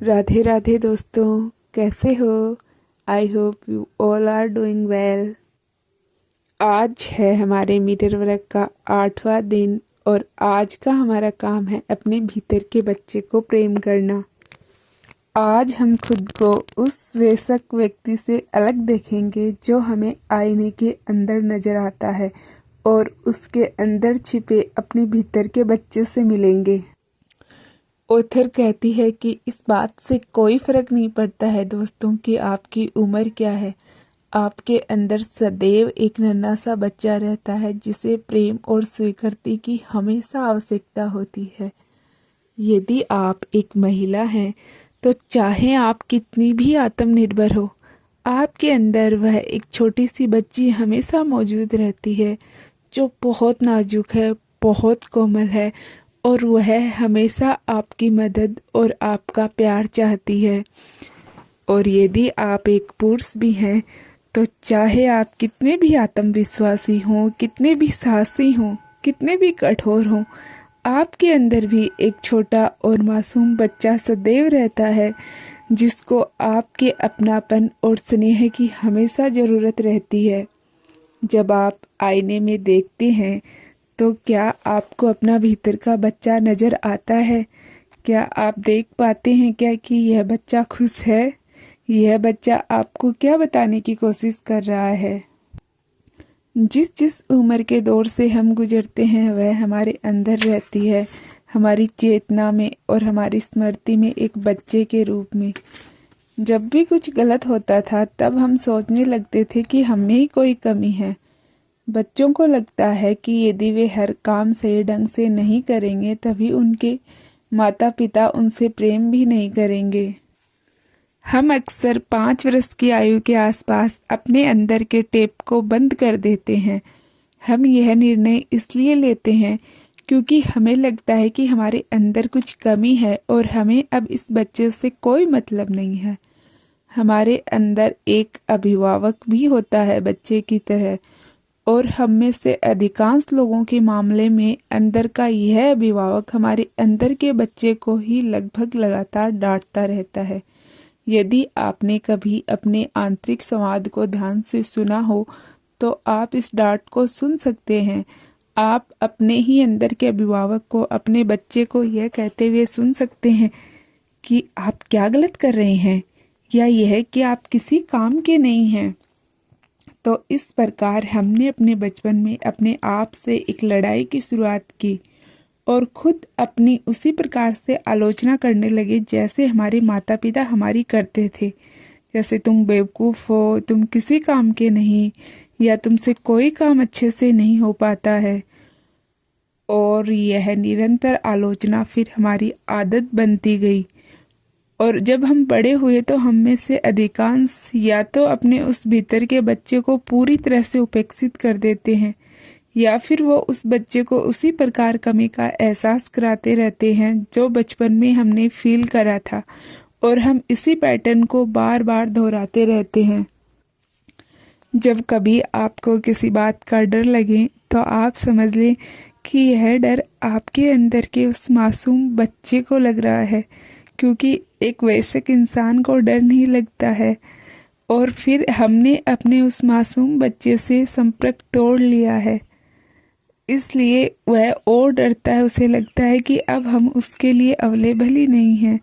राधे राधे दोस्तों, कैसे हो? I hope you all are doing well. आज है हमारे मीटर वर्क का 8वां दिन और आज का हमारा काम है अपने भीतर के बच्चे को प्रेम करना। आज हम खुद को उस वयस्क व्यक्ति से अलग देखेंगे जो हमें आईने के अंदर नजर आता है और उसके अंदर छिपे अपने भीतर के बच्चे से मिलेंगे। ऑथर कहती है कि इस बात से कोई फर्क नहीं पड़ता है दोस्तों कि आपकी उम्र क्या है, आपके अंदर सदैव एक नन्हा सा बच्चा रहता है जिसे प्रेम और स्वीकृति की हमेशा आवश्यकता होती है। यदि आप एक महिला हैं तो चाहे आप कितनी भी आत्मनिर्भर हो, आपके अंदर वह एक छोटी सी बच्ची हमेशा मौजूद रहती है जो बहुत नाजुक है, बहुत कोमल है और वह हमेशा आपकी मदद और आपका प्यार चाहती है। और यदि आप एक पुरुष भी हैं तो चाहे आप कितने भी आत्मविश्वासी हों, कितने भी साहसी हों, कितने भी कठोर हों, आपके अंदर भी एक छोटा और मासूम बच्चा सदैव रहता है जिसको आपके अपनापन और स्नेह की हमेशा ज़रूरत रहती है। जब आप आईने में देखते हैं तो क्या आपको अपना भीतर का बच्चा नजर आता है? क्या आप देख पाते हैं क्या कि यह बच्चा खुश है? यह बच्चा आपको क्या बताने की कोशिश कर रहा है? जिस जिस उम्र के दौर से हम गुजरते हैं वह हमारे अंदर रहती है, हमारी चेतना में और हमारी स्मृति में एक बच्चे के रूप में। जब भी कुछ गलत होता था तब हम सोचने लगते थे कि हमें ही कोई कमी है। बच्चों को लगता है कि यदि वे हर काम सही ढंग से नहीं करेंगे तभी उनके माता पिता उनसे प्रेम भी नहीं करेंगे। हम अक्सर 5 वर्ष की आयु के आसपास अपने अंदर के टेप को बंद कर देते हैं। हम यह निर्णय इसलिए लेते हैं क्योंकि हमें लगता है कि हमारे अंदर कुछ कमी है और हमें अब इस बच्चे से कोई मतलब नहीं है। हमारे अंदर एक अभिभावक भी होता है बच्चे की तरह, और हम में से अधिकांश लोगों के मामले में अंदर का यह अभिभावक हमारे अंदर के बच्चे को ही लगभग लगातार डांटता रहता है। यदि आपने कभी अपने आंतरिक संवाद को ध्यान से सुना हो तो आप इस डांट को सुन सकते हैं। आप अपने ही अंदर के अभिभावक को, अपने बच्चे को यह कहते हुए सुन सकते हैं कि आप क्या गलत कर रहे हैं, या यह कि आप किसी काम के नहीं हैं। तो इस प्रकार हमने अपने बचपन में अपने आप से एक लड़ाई की शुरुआत की और खुद अपनी उसी प्रकार से आलोचना करने लगे जैसे हमारे माता पिता हमारी करते थे। जैसे तुम बेवकूफ़ हो, तुम किसी काम के नहीं, या तुमसे कोई काम अच्छे से नहीं हो पाता है। और यह निरंतर आलोचना फिर हमारी आदत बनती गई। और जब हम बड़े हुए तो हम में से अधिकांश या तो अपने उस भीतर के बच्चे को पूरी तरह से उपेक्षित कर देते हैं, या फिर वो उस बच्चे को उसी प्रकार कमी का एहसास कराते रहते हैं जो बचपन में हमने फील करा था, और हम इसी पैटर्न को बार बार दोहराते रहते हैं। जब कभी आपको किसी बात का डर लगे तो आप समझ लें कि यह डर आपके अंदर के उस मासूम बच्चे को लग रहा है, क्योंकि एक वयस्क इंसान को डर नहीं लगता है। और फिर हमने अपने उस मासूम बच्चे से संपर्क तोड़ लिया है, इसलिए वह और डरता है। उसे लगता है कि अब हम उसके लिए अवेलेबल ही नहीं हैं।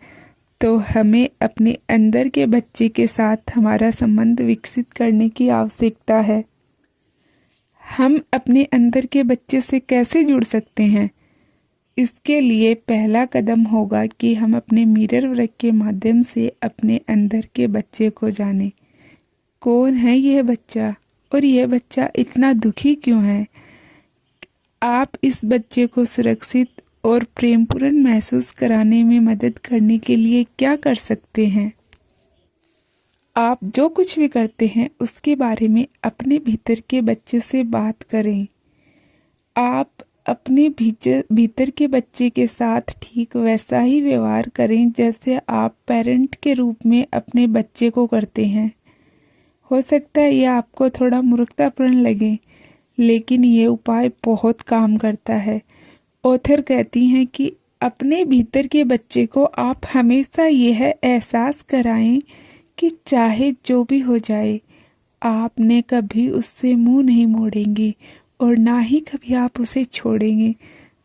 तो हमें अपने अंदर के बच्चे के साथ हमारा संबंध विकसित करने की आवश्यकता है। हम अपने अंदर के बच्चे से कैसे जुड़ सकते हैं? इसके लिए पहला कदम होगा कि हम अपने मिरर वर्क के माध्यम से अपने अंदर के बच्चे को जानें। कौन है यह बच्चा और यह बच्चा इतना दुखी क्यों है? आप इस बच्चे को सुरक्षित और प्रेमपूर्ण महसूस कराने में मदद करने के लिए क्या कर सकते हैं? आप जो कुछ भी करते हैं उसके बारे में अपने भीतर के बच्चे से बात करें। आप अपने भीतर के बच्चे के साथ ठीक वैसा ही व्यवहार करें जैसे आप पेरेंट के रूप में अपने बच्चे को करते हैं। हो सकता है यह आपको थोड़ा मूर्खतापूर्ण लगे, लेकिन ये उपाय बहुत काम करता है। ऑथर कहती हैं कि अपने भीतर के बच्चे को आप हमेशा यह एहसास कराएं कि चाहे जो भी हो जाए, आपने कभी उससे मुंह नहीं मोड़ेंगे और ना ही कभी आप उसे छोड़ेंगे,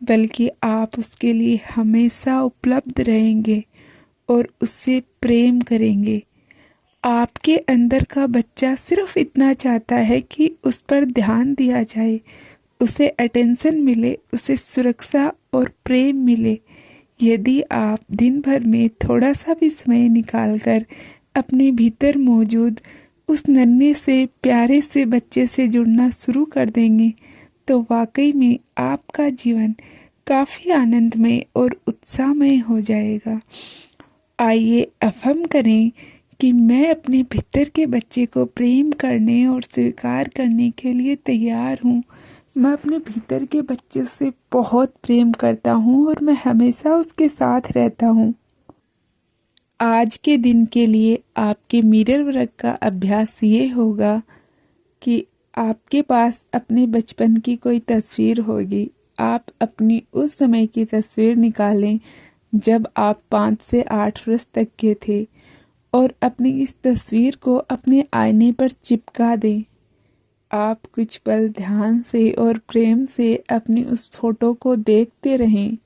बल्कि आप उसके लिए हमेशा उपलब्ध रहेंगे और उससे प्रेम करेंगे। आपके अंदर का बच्चा सिर्फ इतना चाहता है कि उस पर ध्यान दिया जाए, उसे अटेंशन मिले, उसे सुरक्षा और प्रेम मिले। यदि आप दिन भर में थोड़ा सा भी समय निकालकर अपने भीतर मौजूद उस नन्हे से प्यारे से बच्चे से जुड़ना शुरू कर देंगे, तो वाकई में आपका जीवन काफ़ी आनंदमय और उत्साहमय हो जाएगा। आइए अफर्म करें कि मैं अपने भीतर के बच्चे को प्रेम करने और स्वीकार करने के लिए तैयार हूँ। मैं अपने भीतर के बच्चे से बहुत प्रेम करता हूँ और मैं हमेशा उसके साथ रहता हूँ। आज के दिन के लिए आपके मिरर वर्क का अभ्यास ये होगा कि आपके पास अपने बचपन की कोई तस्वीर होगी। आप अपनी उस समय की तस्वीर निकालें जब आप 5 से 8 वर्ष तक के थे और अपनी इस तस्वीर को अपने आईने पर चिपका दें। आप कुछ पल ध्यान से और प्रेम से अपनी उस फोटो को देखते रहें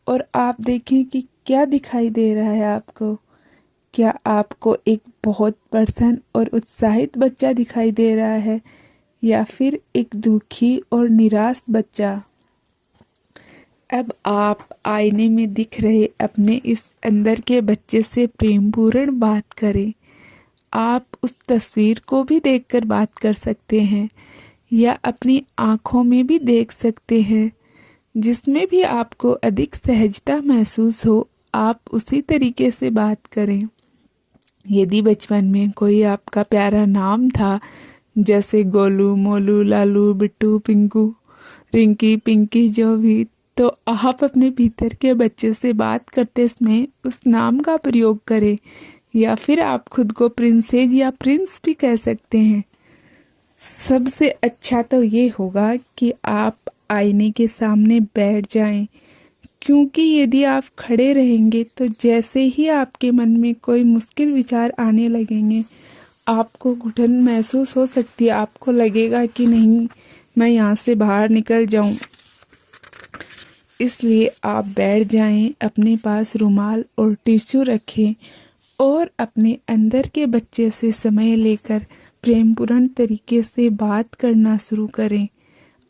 और आप देखें कि क्या दिखाई दे रहा है आपको। क्या आपको एक बहुत प्रसन्न और उत्साहित बच्चा दिखाई दे रहा है या फिर एक दुखी और निराश बच्चा? अब आप आईने में दिख रहे अपने इस अंदर के बच्चे से प्रेमपूर्ण बात करें। आप उस तस्वीर को भी देखकर बात कर सकते हैं या अपनी आँखों में भी देख सकते हैं। जिसमें भी आपको अधिक सहजता महसूस हो, आप उसी तरीके से बात करें। यदि बचपन में कोई आपका प्यारा नाम था, जैसे गोलू, मोलू, लालू, बिट्टू, पिंकू, रिंकी, पिंकी, जो भी, तो आप अपने भीतर के बच्चे से बात करते समय उस नाम का प्रयोग करें या फिर आप खुद को प्रिंसेस या प्रिंस भी कह सकते हैं। सबसे अच्छा तो ये होगा कि आप आईने के सामने बैठ जाएं, क्योंकि यदि आप खड़े रहेंगे तो जैसे ही आपके मन में कोई मुश्किल विचार आने लगेंगे, आपको घुटन महसूस हो सकती है। आपको लगेगा कि नहीं, मैं यहाँ से बाहर निकल जाऊँ। इसलिए आप बैठ जाएं, अपने पास रुमाल और टिश्यू रखें और अपने अंदर के बच्चे से समय लेकर प्रेमपूर्ण तरीके से बात करना शुरू करें।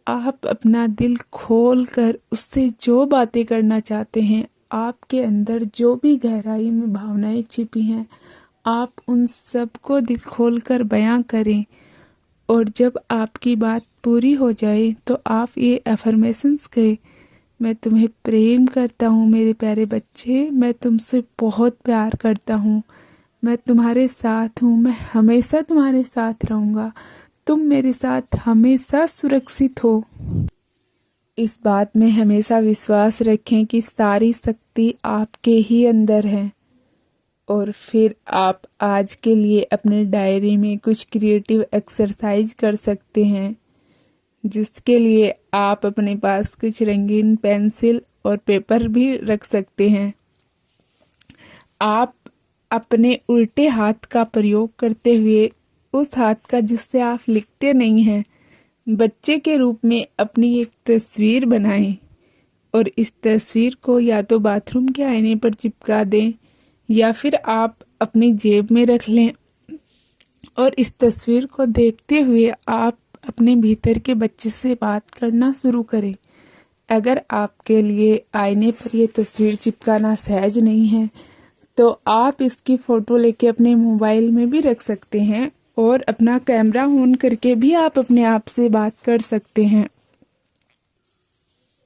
आप अपना दिल खोल कर उससे जो बातें करना चाहते हैं, आपके अंदर जो भी गहराई में भावनाएं छिपी हैं, आप उन सब को दिल खोल कर बयां करें। और जब आपकी बात पूरी हो जाए तो आप ये अफर्मेशंस कहें, मैं तुम्हें प्रेम करता हूँ मेरे प्यारे बच्चे, मैं तुमसे बहुत प्यार करता हूँ, मैं तुम्हारे साथ हूँ, मैं हमेशा तुम्हारे साथ रहूँगा, तुम मेरे साथ हमेशा सुरक्षित हो। इस बात में हमेशा विश्वास रखें कि सारी शक्ति आपके ही अंदर है। और फिर आप आज के लिए अपने डायरी में कुछ क्रिएटिव एक्सरसाइज कर सकते हैं, जिसके लिए आप अपने पास कुछ रंगीन पेंसिल और पेपर भी रख सकते हैं। आप अपने उल्टे हाथ का प्रयोग करते हुए उस हाथ का जिससे आप लिखते नहीं हैं, बच्चे के रूप में अपनी एक तस्वीर बनाएं और इस तस्वीर को या तो बाथरूम के आईने पर चिपका दें या फिर आप अपनी जेब में रख लें और इस तस्वीर को देखते हुए आप अपने भीतर के बच्चे से बात करना शुरू करें। अगर आपके लिए आईने पर ये तस्वीर चिपकाना सहज नहीं है तो आप इसकी फ़ोटो लेके अपने मोबाइल में भी रख सकते हैं और अपना कैमरा ऑन करके भी आप अपने आप से बात कर सकते हैं।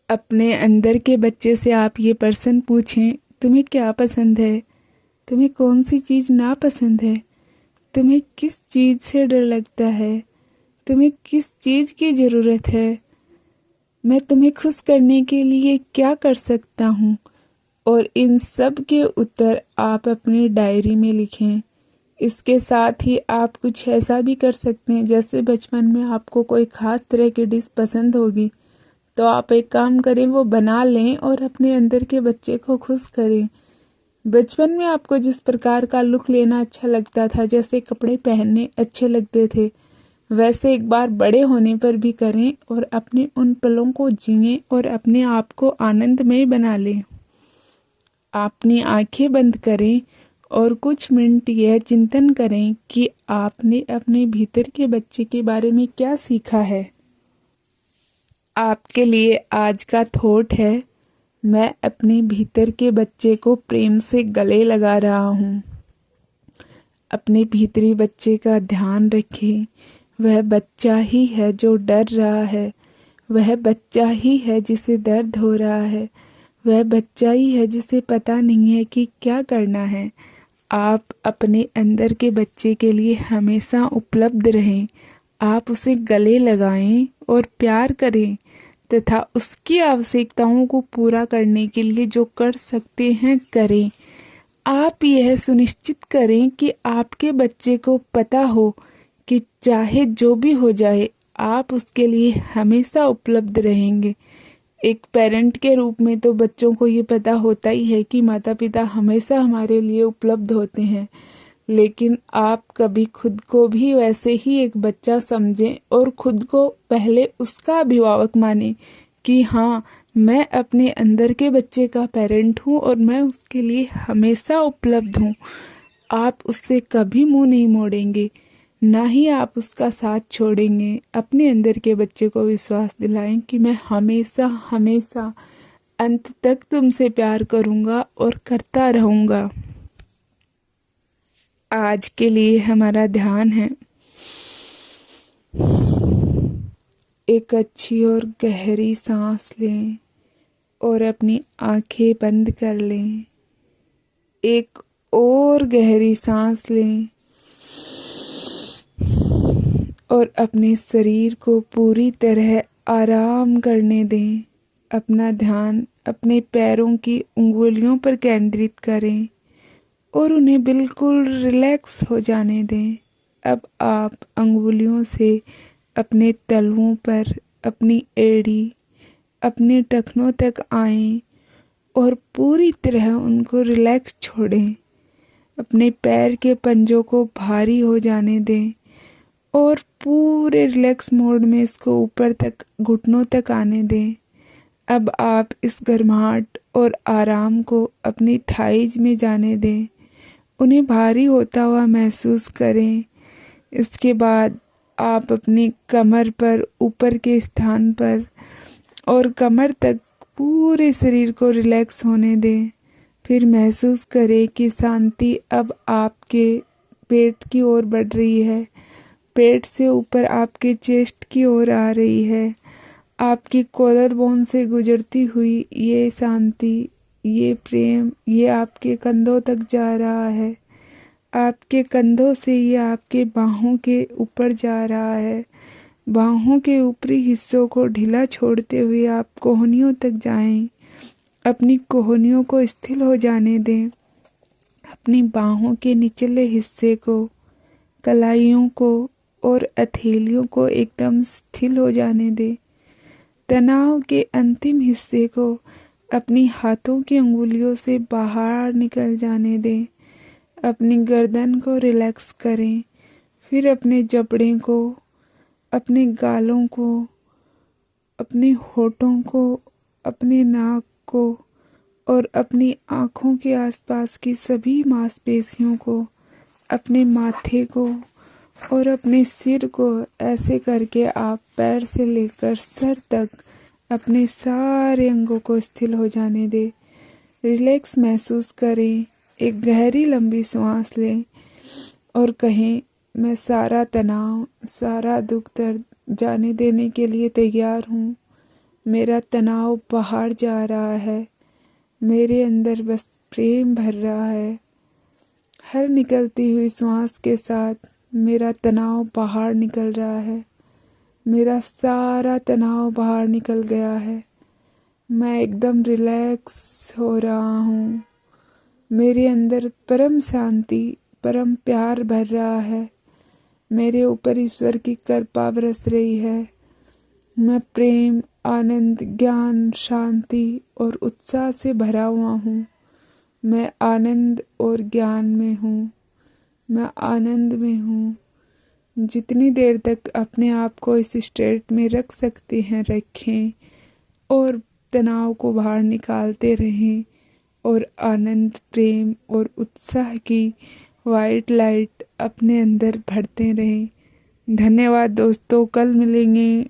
अपने अंदर के बच्चे से आप ये प्रश्न पूछें, तुम्हें क्या पसंद है, तुम्हें कौन सी चीज़ नापसंद है, तुम्हें किस चीज़ से डर लगता है, तुम्हें किस चीज़ की ज़रूरत है, मैं तुम्हें खुश करने के लिए क्या कर सकता हूँ। और इन सब के उत्तर आप अपनी डायरी में लिखें। इसके साथ ही आप कुछ ऐसा भी कर सकते हैं, जैसे बचपन में आपको कोई ख़ास तरह की डिश पसंद होगी तो आप एक काम करें, वो बना लें और अपने अंदर के बच्चे को खुश करें। बचपन में आपको जिस प्रकार का लुक लेना अच्छा लगता था, जैसे कपड़े पहनने अच्छे लगते थे, वैसे एक बार बड़े होने पर भी करें और अपने उन पलों को जिएं और अपने आप को आनंदमय बना लें। अपनी आंखें बंद करें और कुछ मिनट यह चिंतन करें कि आपने अपने भीतर के बच्चे के बारे में क्या सीखा है। आपके लिए आज का थॉट है, मैं अपने भीतर के बच्चे को प्रेम से गले लगा रहा हूँ। अपने भीतरी बच्चे का ध्यान रखें। वह बच्चा ही है जो डर रहा है, वह बच्चा ही है जिसे दर्द हो रहा है, वह बच्चा ही है जिसे पता नहीं है कि क्या करना है। आप अपने अंदर के बच्चे के लिए हमेशा उपलब्ध रहें। आप उसे गले लगाएं और प्यार करें तथा उसकी आवश्यकताओं को पूरा करने के लिए जो कर सकते हैं करें। आप यह सुनिश्चित करें कि आपके बच्चे को पता हो कि चाहे जो भी हो जाए, आप उसके लिए हमेशा उपलब्ध रहेंगे। एक पेरेंट के रूप में तो बच्चों को ये पता होता ही है कि माता पिता हमेशा हमारे लिए उपलब्ध होते हैं, लेकिन आप कभी खुद को भी वैसे ही एक बच्चा समझें और खुद को पहले उसका अभिभावक मानें कि हाँ, मैं अपने अंदर के बच्चे का पेरेंट हूँ और मैं उसके लिए हमेशा उपलब्ध हूँ। आप उससे कभी मुंह नहीं मोड़ेंगे, ना ही आप उसका साथ छोड़ेंगे। अपने अंदर के बच्चे को विश्वास दिलाएं कि मैं हमेशा हमेशा अंत तक तुमसे प्यार करूँगा और करता रहूँगा। आज के लिए हमारा ध्यान है, एक अच्छी और गहरी सांस लें और अपनी आंखें बंद कर लें। एक और गहरी सांस लें और अपने शरीर को पूरी तरह आराम करने दें। अपना ध्यान अपने पैरों की उंगलियों पर केंद्रित करें और उन्हें बिल्कुल रिलैक्स हो जाने दें। अब आप अंगुलियों से अपने तलवों पर, अपनी एड़ी, अपने टखनों तक आएं और पूरी तरह उनको रिलैक्स छोड़ें। अपने पैर के पंजों को भारी हो जाने दें और पूरे रिलैक्स मोड में इसको ऊपर तक, घुटनों तक आने दें। अब आप इस गर्माहट और आराम को अपनी थाइज में जाने दें, उन्हें भारी होता हुआ महसूस करें। इसके बाद आप अपनी कमर पर, ऊपर के स्थान पर और कमर तक पूरे शरीर को रिलैक्स होने दें। फिर महसूस करें कि शांति अब आपके पेट की ओर बढ़ रही है, पेट से ऊपर आपके चेस्ट की ओर आ रही है। आपकी कॉलर बोन से गुजरती हुई ये शांति, ये प्रेम, ये आपके कंधों तक जा रहा है। आपके कंधों से ये आपके बाहों के ऊपर जा रहा है। बाहों के ऊपरी हिस्सों को ढीला छोड़ते हुए आप कोहनियों तक जाएं। अपनी कोहनियों को स्थिर हो जाने दें। अपनी बाहों के निचले हिस्से को, कलाइयों को और हथेलियों को एकदम स्थिर हो जाने दें। तनाव के अंतिम हिस्से को अपनी हाथों की अंगुलियों से बाहर निकल जाने दें। अपनी गर्दन को रिलैक्स करें। फिर अपने जबड़े को, अपने गालों को, अपने होठों को, अपने नाक को और अपनी आँखों के आसपास की सभी मांसपेशियों को, अपने माथे को और अपने सिर को ऐसे करके आप पैर से लेकर सर तक अपने सारे अंगों को स्थिर हो जाने दें। रिलैक्स महसूस करें। एक गहरी लंबी सांस लें और कहें, मैं सारा तनाव, सारा दुख दर्द जाने देने के लिए तैयार हूँ। मेरा तनाव बाहर जा रहा है, मेरे अंदर बस प्रेम भर रहा है। हर निकलती हुई सांस के साथ मेरा तनाव बाहर निकल रहा है, मेरा सारा तनाव बाहर निकल गया है। मैं एकदम रिलैक्स हो रहा हूँ। मेरे अंदर परम शांति, परम प्यार भर रहा है। मेरे ऊपर ईश्वर की कृपा बरस रही है। मैं प्रेम, आनंद, ज्ञान, शांति और उत्साह से भरा हुआ हूँ। मैं आनंद और ज्ञान में हूँ। मैं आनंद में हूँ। जितनी देर तक अपने आप को इस स्टेट में रख सकते हैं रखें और तनाव को बाहर निकालते रहें और आनंद, प्रेम और उत्साह की वाइट लाइट अपने अंदर भरते रहें। धन्यवाद दोस्तों, कल मिलेंगे।